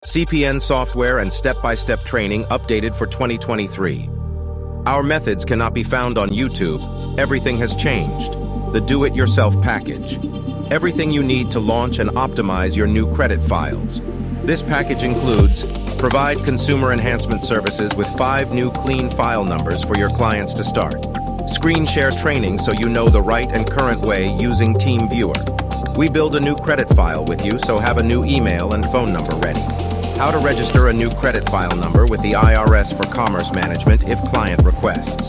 CPN software and step-by-step training updated for 2023. Our methods cannot be found on YouTube. Everything has changed. The do-it-yourself package. Everything you need to launch and optimize your new credit files. This package includes provide consumer enhancement services with 5 new clean file numbers for your clients to start. Screen share training so you know the right and current way using TeamViewer. We build a new credit file with you, so have a new email and phone number ready. How to register a new credit file number with the IRS for Commerce Management if client requests.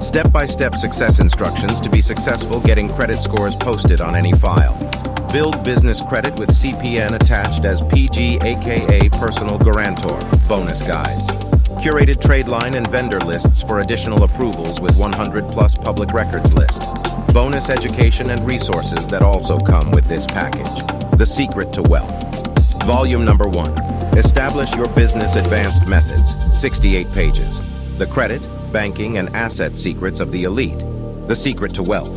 Step-by-step success instructions to be successful getting credit scores posted on any file. Build business credit with CPN attached as PG aka Personal Guarantor. Bonus guides. Curated trade line and vendor lists for additional approvals with 100+ public records list. Bonus education and resources that also come with this package. The secret to wealth. Volume number 1. Establish your business advanced methods. 68 pages. The credit, banking, and asset secrets of the elite. The secret to wealth.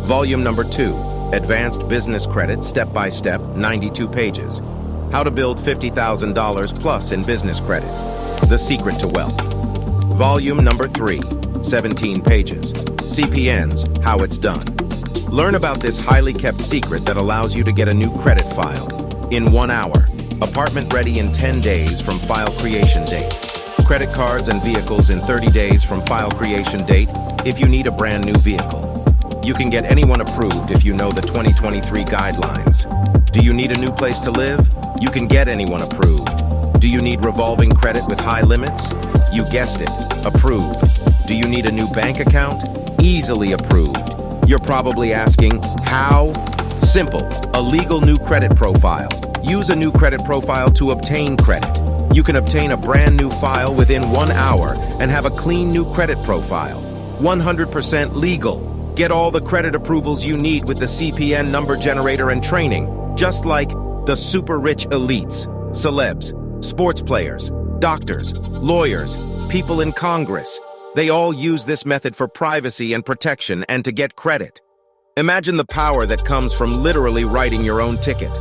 Volume number 2. Advanced business credit step-by-step. 92 pages. How to build $50,000 plus in business credit. The secret to wealth. Volume number 3. 17 pages. CPN's How It's Done. Learn about this highly kept secret that allows you to get a new credit file in 1 hour. Apartment ready in 10 days from file creation date. Credit cards and vehicles in 30 days from file creation date if you need a brand new vehicle. You can get anyone approved if you know the 2023 guidelines. Do you need a new place to live? You can get anyone approved. Do you need revolving credit with high limits? You guessed it, approved. Do you need a new bank account? Easily approved. You're probably asking, how? Simple, a legal new credit profile. Use a new credit profile to obtain credit. You can obtain a brand new file within 1 hour and have a clean new credit profile. 100% legal. Get all the credit approvals you need with the CPN Number Generator and Training, just like the super rich elites, celebs, sports players, doctors, lawyers, people in Congress. They all use this method for privacy and protection and to get credit. Imagine the power that comes from literally writing your own ticket.